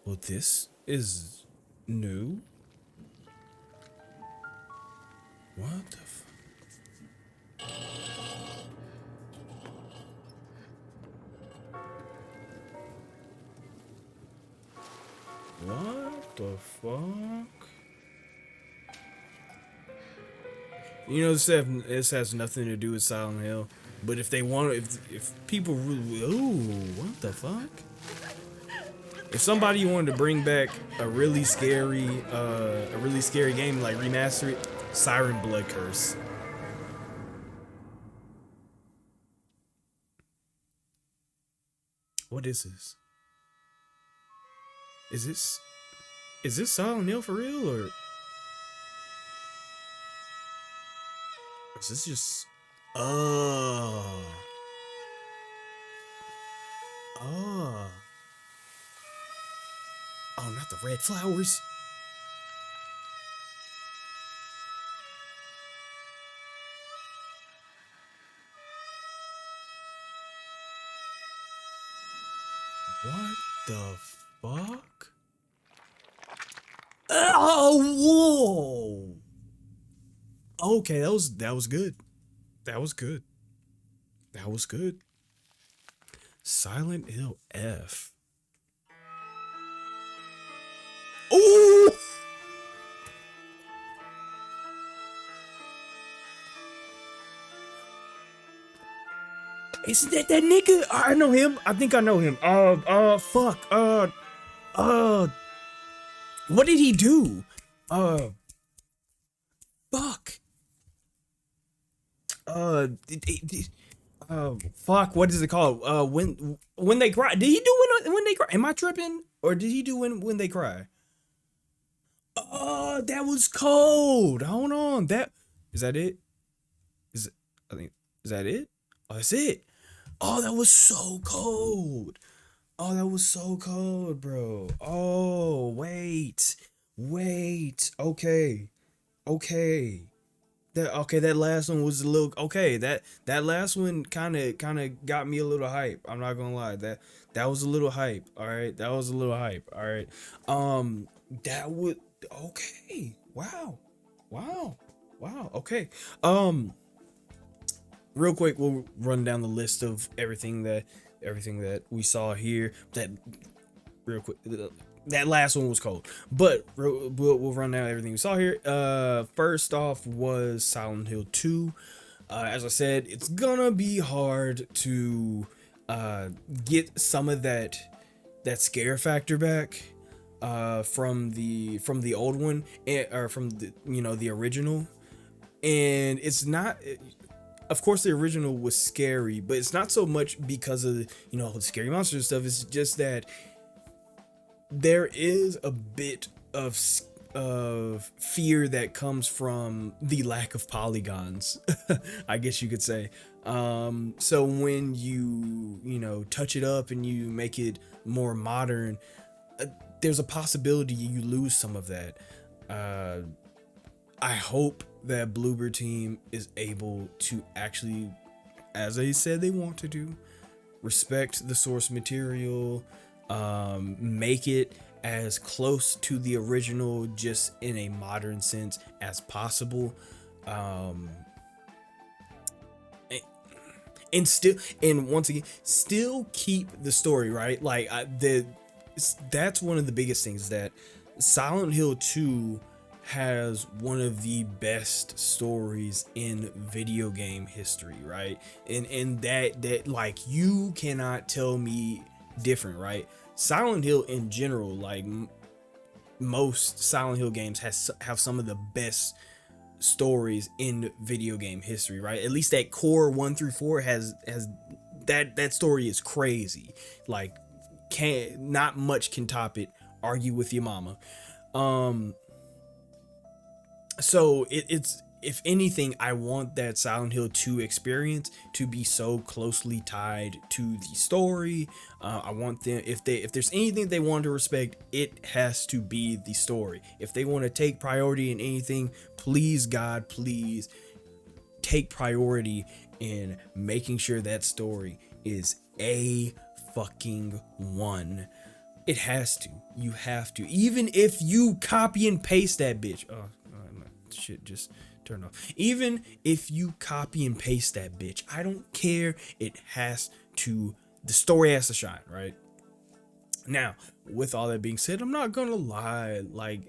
Well, this is new. What the fuck? What the fuck? You know, this has nothing to do with Silent Hill, but if they want, if people really, ooh, what the fuck? If somebody wanted to bring back a really scary game, like remaster it, Siren Blood Curse. What is this? Is this Silent Hill for real, or is this just oh not the red flowers. What the fuck? Oh, whoa. Okay, that was good. That was good. That was good. Silent Hill F. Ooh! Isn't that nigga? I know him. I think I know him. Fuck. What did he do? Fuck. Fuck. What is it called? When they cry. Did he do when they cry? Am I tripping? Or did he do when they cry? Oh, that was cold. Hold on. Is that it? Is that it? Oh, that's it. Oh, that was so cold. Oh, that was so cold, bro. Oh, wait. Okay. That last one was a little okay. That last one kind of got me a little hype. I'm not gonna lie. That was a little hype. All right, that was a little hype. All right. That would okay. Wow. Okay. Real quick, we'll run down the list of everything that we saw here. That real quick. That last one was cold, but we'll run down everything we saw here. First off was Silent Hill 2. As I said, it's gonna be hard to get some of that scare factor back from the old one, or from the original. And it's not. Of course, the original was scary, but it's not so much because of the scary monster stuff. It's just that there is a bit of fear that comes from the lack of polygons, I guess you could say. So when you touch it up and you make it more modern, there's a possibility you lose some of that. I hope that Bloober team is able to actually, as they said they want to do, respect the source material, make it as close to the original, just in a modern sense, as possible. and once again, still keep the story, right? Like that's one of the biggest things, that Silent Hill 2 has one of the best stories in video game history, right? And that like, you cannot tell me different, right? Silent Hill in general, like most Silent Hill games have some of the best stories in video game history, right? At least that core 1 through 4 has that story is crazy. Like, not much can top it. Argue with your mama. So it's, if anything, I want that Silent Hill 2 experience to be so closely tied to the story. I want them, if there's anything they want to respect, it has to be the story. If they want to take priority in anything, please God, please take priority in making sure that story is a fucking one. It has to. You have to. Even if you copy and paste that bitch. Oh, my shit just turned off. Even if you copy and paste that bitch, I don't care. It has to. The story has to shine, right? Now, with all that being said, I'm not gonna lie. Like,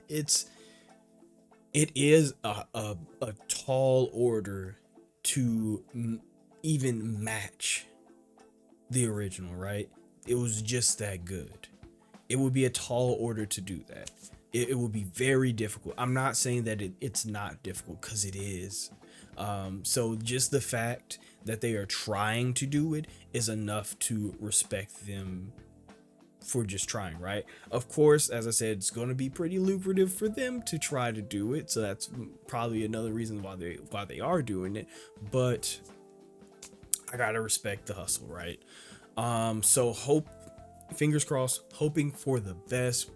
it is a tall order to even match the original, right? It was just that good. It would be a tall order to do that. It would be very difficult. I'm not saying that it's not difficult, because it is. So just the fact that they are trying to do it is enough to respect them for just trying, right? Of course, as I said, it's going to be pretty lucrative for them to try to do it, so that's probably another reason why they are doing it. But I gotta respect the hustle, right? So fingers crossed, hoping for the best.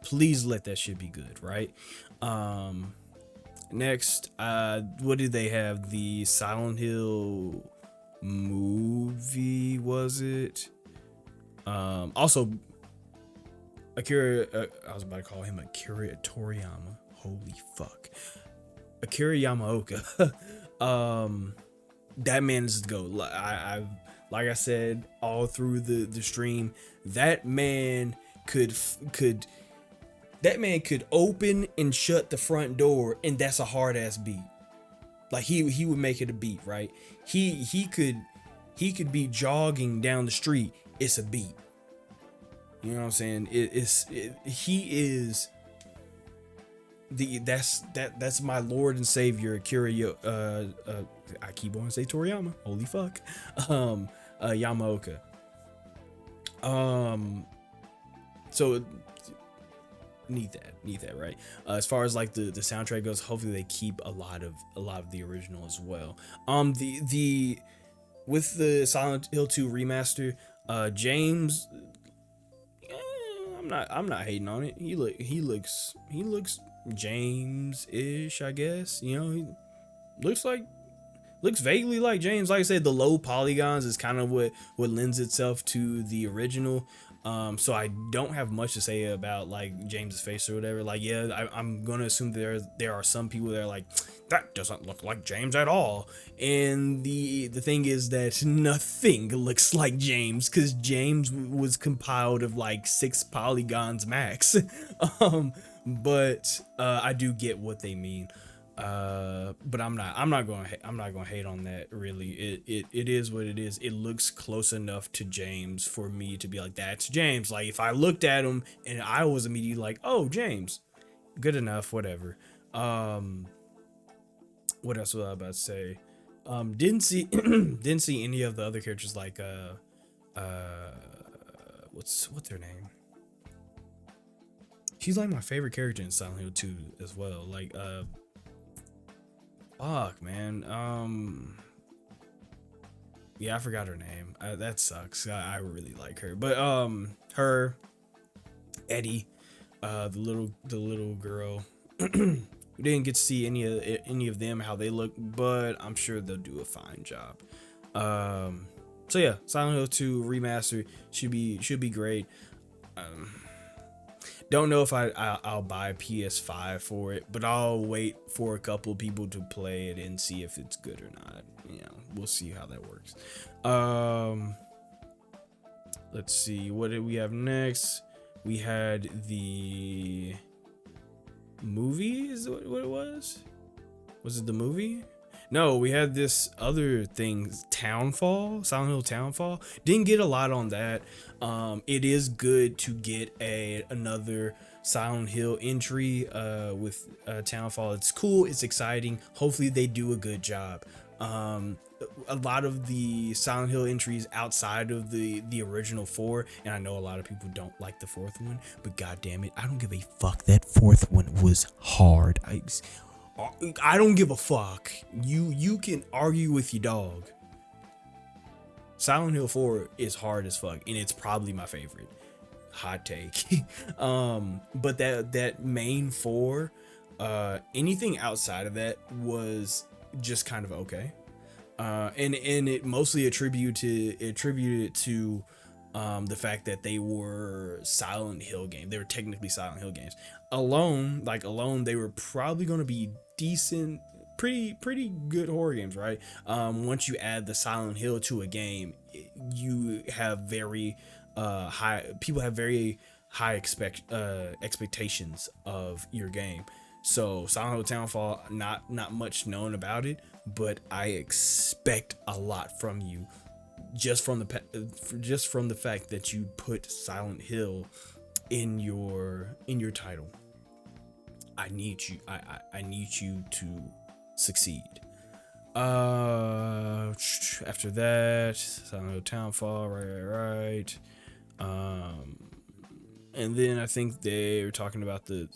Please let that shit be good, right? Next, what did they have? The Silent Hill movie, was it? Also, Akira, I was about to call him Akira Toriyama. Holy fuck. Akira Yamaoka. That man is the GOAT. Like I said all through the stream, that man could open and shut the front door, and that's a hard ass beat. Like, he would make it a beat, right? He could be jogging down the street, it's a beat. You know what I'm saying? That's my Lord and Savior, Akira. I keep wanting to say Toriyama. Holy fuck. Yamaoka. So need that, right? As far as like the soundtrack goes, hopefully they keep a lot of the original as well. The with the Silent Hill 2 remaster, James, I'm not hating on it. He looks James-ish, I guess. You know, he looks vaguely like James. Like I said, the low polygons is kind of what lends itself to the original. So I don't have much to say about like James's face or whatever. Like, yeah, I'm gonna assume there are some people that are like, that doesn't look like James at all. And the thing is that nothing looks like James, because James was compiled of like 6 polygons max. But I do get what they mean. But I'm not gonna hate on that, really. It is what it is. It looks close enough to James for me to be like, that's James. Like, if I looked at him and I was immediately like, oh, James, good enough, whatever. What else was I about to say? Didn't see any of the other characters, like what's their name? She's like my favorite character in Silent Hill 2 as well. Like, fuck, man. Yeah, I forgot her name. That sucks. I really like her. But her, Eddie, the little girl. We didn't get to see any of them, how they look, but I'm sure they'll do a fine job. So yeah, Silent Hill 2 remaster should be great. Don't know if I'll buy a PS5 for it, but I'll wait for a couple people to play it and see if it's good or not. We'll see how that works. Let's see, what did we have next? We had the movie, is what it was? Was it the movie? No, we had this other thing, Townfall, Silent Hill Townfall. Didn't get a lot on that. It is good to get another Silent Hill entry with Townfall. It's cool, it's exciting. Hopefully they do a good job. A lot of the Silent Hill entries outside of the original 4, and I know a lot of people don't like the 4th one, but god damn it, I don't give a fuck. That 4th one was hard. I don't give a fuck. You can argue with your dog. Silent Hill 4 is hard as fuck, and it's probably my favorite. Hot take. But that main 4, anything outside of that was just kind of okay. And it mostly attributed to the fact that they were Silent Hill games. They were technically Silent Hill games. Alone, they were probably going to be decent, pretty good horror games, right? Once you add the Silent Hill to a game, you have very high expectations of your game. So Silent Hill Townfall, not much known about it, but I expect a lot from you, just from the fact that you put Silent Hill in your title. I need you to succeed. After that, Silent Hill Townfall, right. And then I think they were talking about the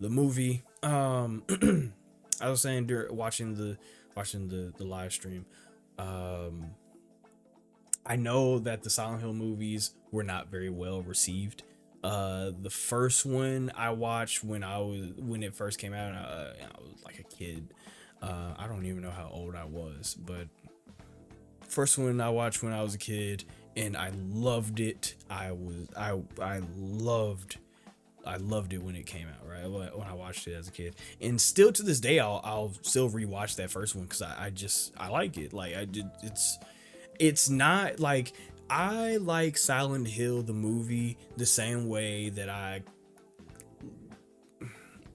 movie. I was saying during watching the live stream, I know that the Silent Hill movies were not very well received. The first one I watched when it first came out, I was like a kid. I don't even know how old I was, but first one I watched when I was a kid, and I loved it. I loved it when it came out, right? When I watched it as a kid, and still to this day, I'll still rewatch that first one because I like it. Like it's not like I like Silent Hill the movie the same way that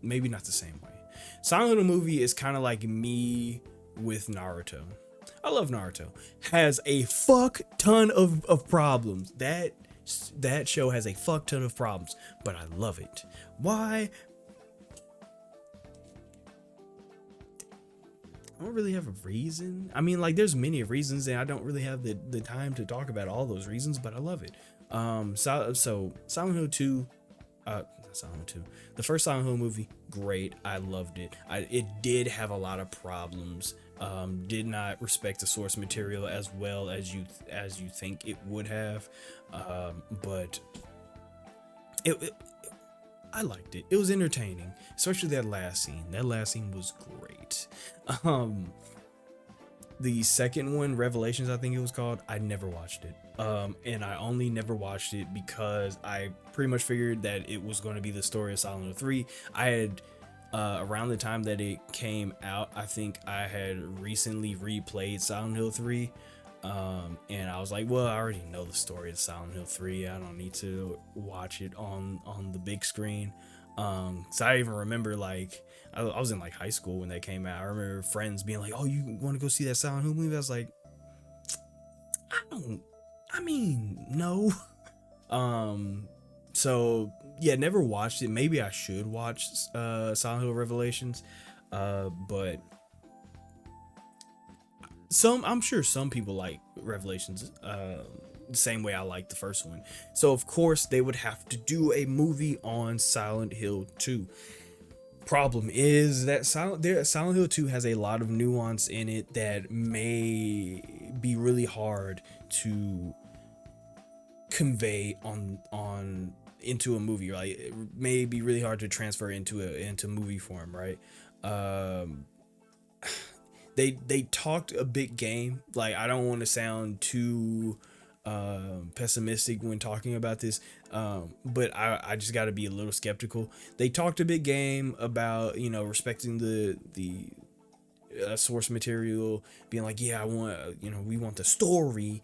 maybe not the same way. Silent Hill the movie is kind of like me with Naruto. I love Naruto. Has a fuck ton of problems. That show has a fuck ton of problems, but I love it. Why? I don't really have a reason. I mean, like, there's many reasons, and I don't really have the time to talk about all those reasons, but I love it. So Silent Hill 2, Silent 2, the first Silent Hill movie, great. I loved it. It did have a lot of problems. Did not respect the source material as well as you think it would have, but I liked it. It was entertaining, especially that last scene. That last scene was great. The second one, Revelations, I think it was called, I never watched it. And I only never watched it because I pretty much figured that it was going to be the story of Silent Hill 3. I had around the time that it came out, I think I had recently replayed Silent Hill 3, and I was like, well, I already know the story of Silent Hill 3. I don't need to watch it on the big screen. So I even remember, like, I was in like high school when they came out. I remember friends being like, oh, you want to go see that Silent Hill movie? I was like, no. So yeah, never watched it. Maybe I should watch Silent Hill Revelations, but I'm sure some people like Revelations the same way I like the first one. So of course they would have to do a movie on Silent Hill 2. Problem is that Silent Hill 2 has a lot of nuance in it that may be really hard to convey on into a movie, right? It may be really hard to transfer into movie form, right? They talked a big game. Like, I don't want to sound too pessimistic when talking about this, but I just got to be a little skeptical. They talked a big game about, you know, respecting the source material, being like, yeah, I want, you know, we want the story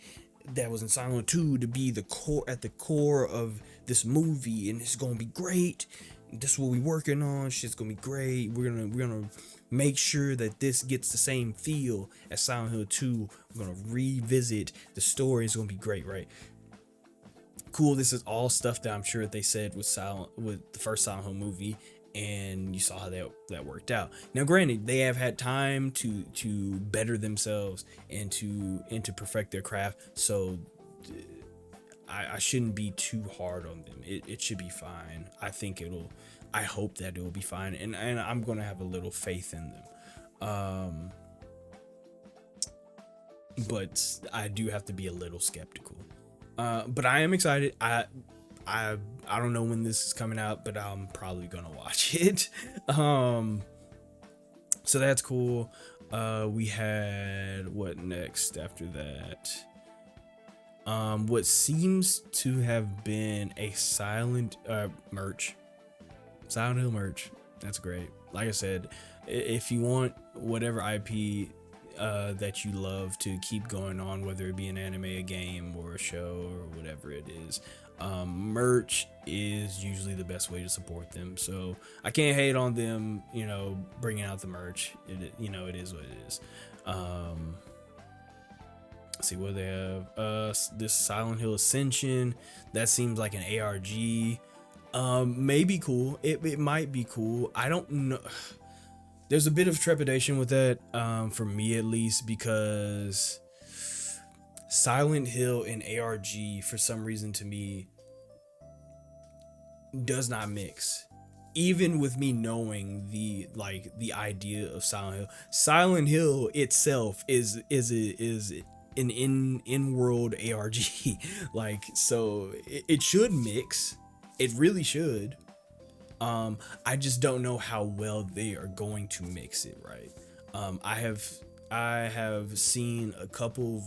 that was in Silent Hill 2 to be the core of this movie, and it's gonna be great. This is what we working on. Shit's gonna be great. We're gonna make sure that this gets the same feel as Silent Hill 2. We're gonna revisit the story. It's gonna be great, right? Cool. This is all stuff that I'm sure they said with the first Silent Hill movie, and you saw how that worked out. Now, granted, they have had time to better themselves and to perfect their craft, so I shouldn't be too hard on them. It should be fine. I hope that it will be fine, and I'm gonna have a little faith in them. But I do have to be a little skeptical. But I am excited. I don't know when this is coming out, but I'm probably gonna watch it. So that's cool. We had what next after that? What seems to have been a Silent Hill merch. That's great. Like I said, if you want whatever IP that you love to keep going on, whether it be an anime, a game, or a show, or whatever it is, merch is usually the best way to support them. So I can't hate on them, you know, bringing out the merch. It is what it is. Let's see what they have. This Silent Hill Ascension, that seems like an ARG. Maybe cool. It might be cool. I don't know. There's a bit of trepidation with that, for me at least, because Silent Hill and ARG, for some reason, to me, does not mix. Even with me knowing the idea of Silent Hill, Silent Hill itself is an in-world ARG. Like, so it should mix. It really should. I just don't know how well they are going to mix it, right? I have seen a couple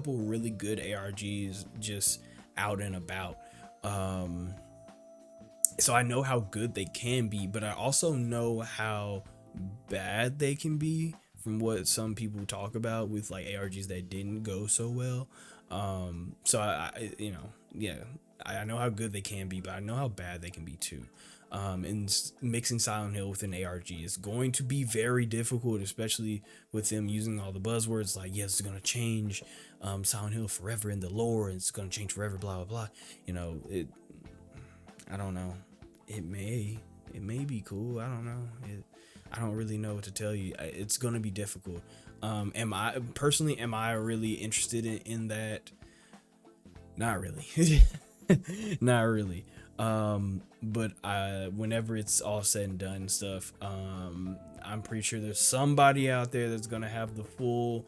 really good ARGs just out and about. So I know how good they can be, but I also know how bad they can be from what some people talk about with like ARGs that didn't go so well. So I I know how good they can be, but I know how bad they can be too. And mixing Silent Hill with an ARG is going to be very difficult, especially with them using all the buzzwords like, yes, it's going to change Silent Hill forever in the lore, and it's going to change forever, blah, blah, blah. You know, I don't know. It may be cool. I don't know. I don't really know what to tell you. It's going to be difficult. Am I really interested in that? Not really. Not really. But whenever it's all said and done and stuff, I'm pretty sure there's somebody out there that's gonna have the full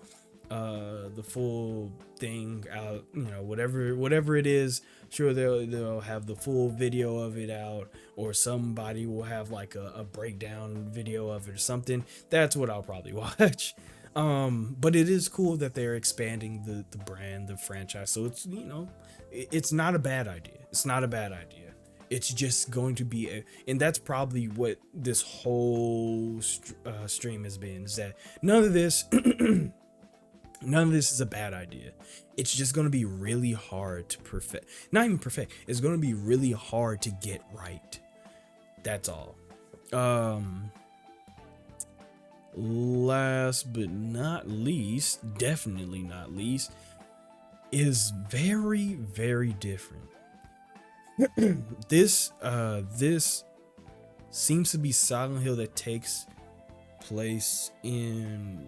thing out. You know, whatever it is. Sure, they'll have the full video of it out, or somebody will have like a breakdown video of it or something. That's what I'll probably watch. But it is cool that they're expanding the brand, the franchise. So it's, you know, it's not a bad idea. It's not a bad idea. It's just going to be and that's probably what this whole stream has been, is that none of this is a bad idea. It's just going to be really hard to perfect. Not even perfect. It's going to be really hard to get right. That's all. Last but not least, definitely not least, is very, very different. This seems to be Silent Hill that takes place in,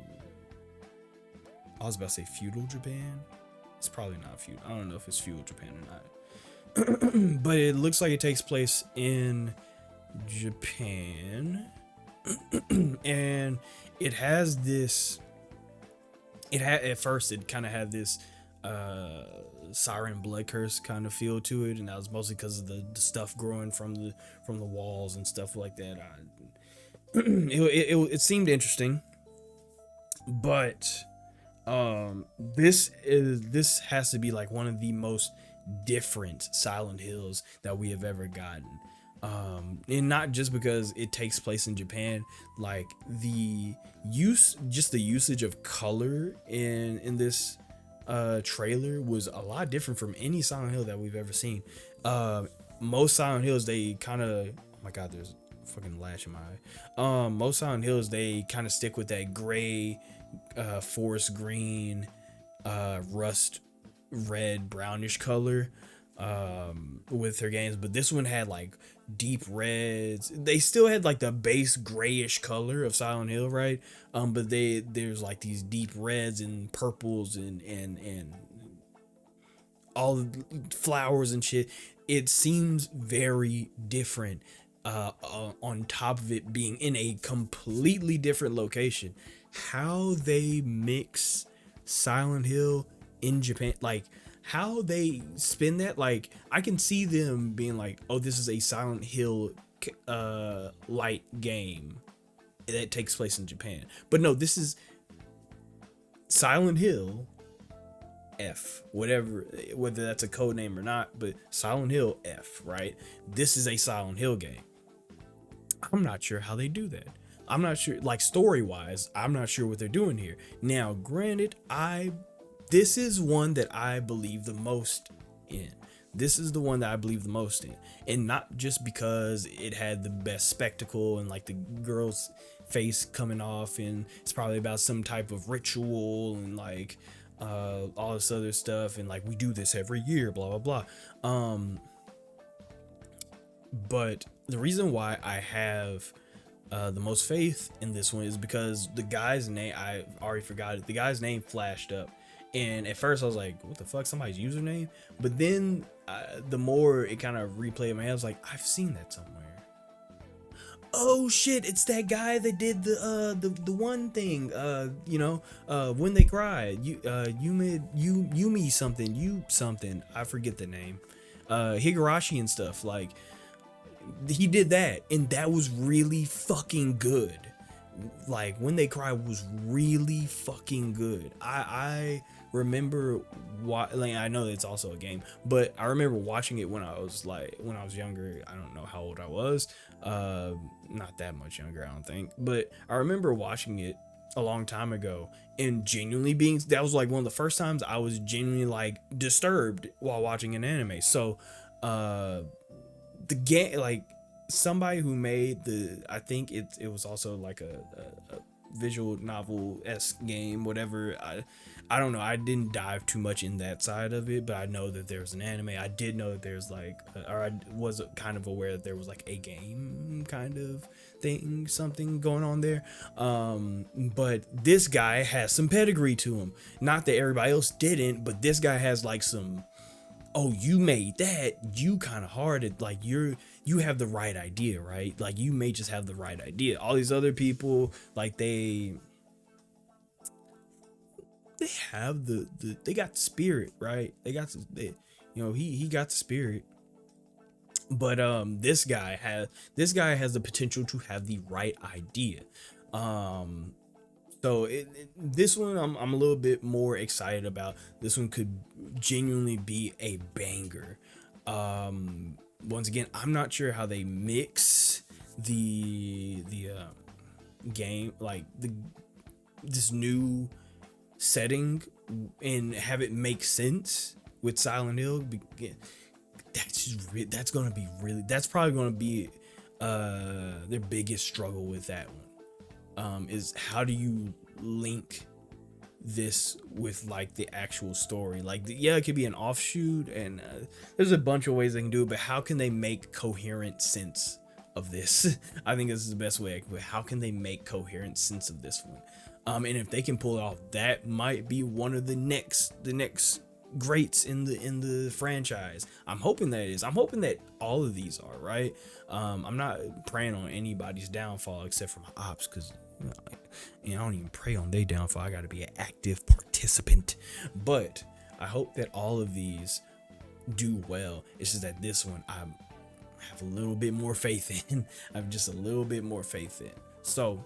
I was about to say feudal Japan. It's probably not feudal. I don't know if it's feudal Japan or not. But it looks like it takes place in Japan. And it has this, at first it kind of had this Siren Blood Curse kind of feel to it, and that was mostly because of the stuff growing from the walls and stuff like that. It seemed interesting, but This has to be like one of the most different Silent Hills that we have ever gotten. And not just because it takes place in Japan, like the usage of color in this trailer was a lot different from any Silent Hill that we've ever seen. Most Silent Hills, they kind of, oh my god, there's a fucking lash in my eye. Most Silent Hills, they kind of stick with that gray, forest green, rust red, brownish color with their games, but this one had like deep reds. They still had like the base grayish color of Silent Hill, right? But there's like these deep reds and purples and all the flowers and shit. It seems very different, on top of it being in a completely different location. How they mix Silent Hill in Japan, like how they spin that, like I can see them being like, oh, this is a Silent Hill light game that takes place in Japan, but no, this is Silent Hill F, whatever, whether that's a code name or not, but Silent Hill F, right? This is a Silent Hill game. I'm not sure how they do that. I'm not sure, like story wise, I'm not sure what they're doing here. Now, granted, this is one that I believe the most in. This is the one that I believe the most in. And not just because it had the best spectacle and like the girl's face coming off, and it's probably about some type of ritual and like all this other stuff, and like we do this every year, blah blah blah. But the reason why I have the most faith in this one is because the guy's name, I already forgot it. The guy's name flashed up, and at first I was like, what the fuck, somebody's username? But then the more it kind of replayed in my head, I was like, I've seen that somewhere. Oh shit, it's that guy that did the one thing, when they cry, Yumi something, I forget the name, Higurashi and stuff, like he did that, and that was really fucking good. Like When They Cry was really fucking good. I remember I know it's also a game, but I remember watching it when I was younger. I don't know how old I was, not that much younger, I don't think, but I remember watching it a long time ago and genuinely that was like one of the first times I was genuinely like disturbed while watching an anime. So the game, like somebody who made I think it was also like a visual novel-esque game, whatever. I don't know, I didn't dive too much in that side of it, but I know that there's an anime. I did know that there's like, or I was kind of aware that there was like a game kind of thing, something going on there. But this guy has some pedigree to him. Not that everybody else didn't, but this guy has like some, oh, you made that, you kind of hard, like you have the right idea, right? Like you may just have the right idea. All these other people, like they have they got the spirit, right? He got the spirit. But this guy has the potential to have the right idea. So this one I'm a little bit more excited about. This one could genuinely be a banger. Once again, I'm not sure how they mix the game, like this new setting, and have it make sense with Silent Hill. That's probably gonna be their biggest struggle with that one. Is how do you link this with like the actual story? Like it could be an offshoot, and there's a bunch of ways they can do it, but how can they make coherent sense of this? I think this is the best way. How can they make coherent sense of this one? And if they can pull it off, that might be one of the next greats in the franchise. I'm hoping that it is. I'm hoping that all of these are, right. I'm not praying on anybody's downfall except for my ops, because I don't even pray on their downfall. I got to be an active participant. But I hope that all of these do well. It's just that this one I have a little bit more faith in. I have just a little bit more faith in. So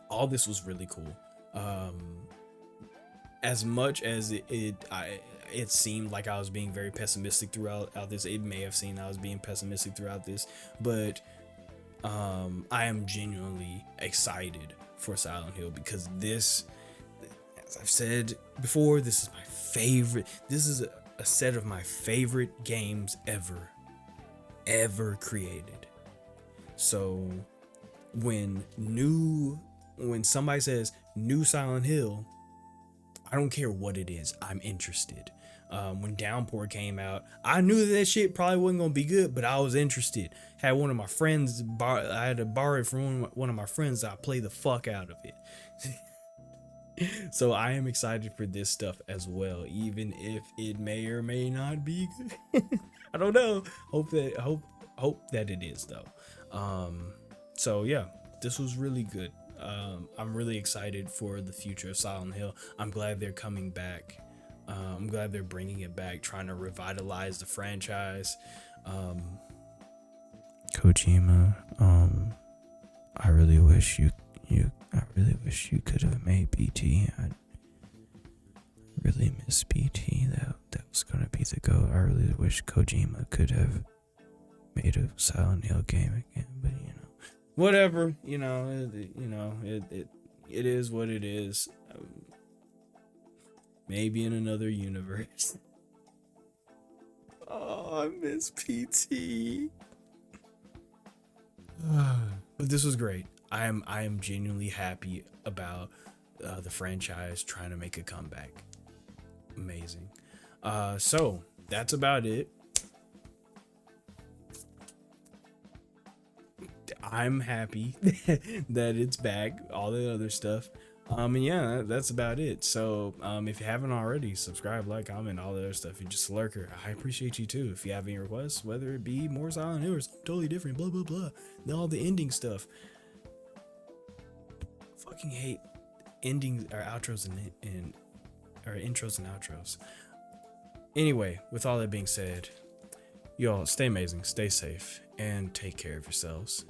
all this was really cool. as much as it seemed like I was being very pessimistic throughout this, it may have seemed I was being pessimistic throughout this, but I am genuinely excited for Silent Hill, because this, as I've said before, this is my favorite. This is a set of my favorite games ever created. So when somebody says new Silent Hill, I don't care what it is, I'm interested. When Downpour came out, I knew that shit probably wasn't gonna be good, but I was interested. Had one of my friends I had to borrow it from one of my friends. I play the fuck out of it. So I am excited for this stuff as well, even if it may or may not be good. I don't know. Hope that it is though. So yeah, this was really good. I'm really excited for the future of Silent Hill. I'm glad they're coming back. I'm glad they're bringing it back, trying to revitalize the franchise. Kojima, I really wish you could have made BT. I really miss BT. That was gonna be the go. I really wish Kojima could have made a Silent Hill game again, but whatever. It is what it is. Maybe in another universe. Oh, I miss PT. But this was great. I am genuinely happy about the franchise trying to make a comeback. Amazing. So that's about it. I'm happy that it's back. All the other stuff. And yeah, that's about it. So if you haven't already, subscribe, like, comment, all the other stuff. You're just a lurker. I appreciate you too. If you have any requests, whether it be more Silent Hill or something totally different, blah blah blah, then all the ending stuff. Fucking hate endings or outros and or intros and outros. Anyway, with all that being said, y'all stay amazing, stay safe, and take care of yourselves.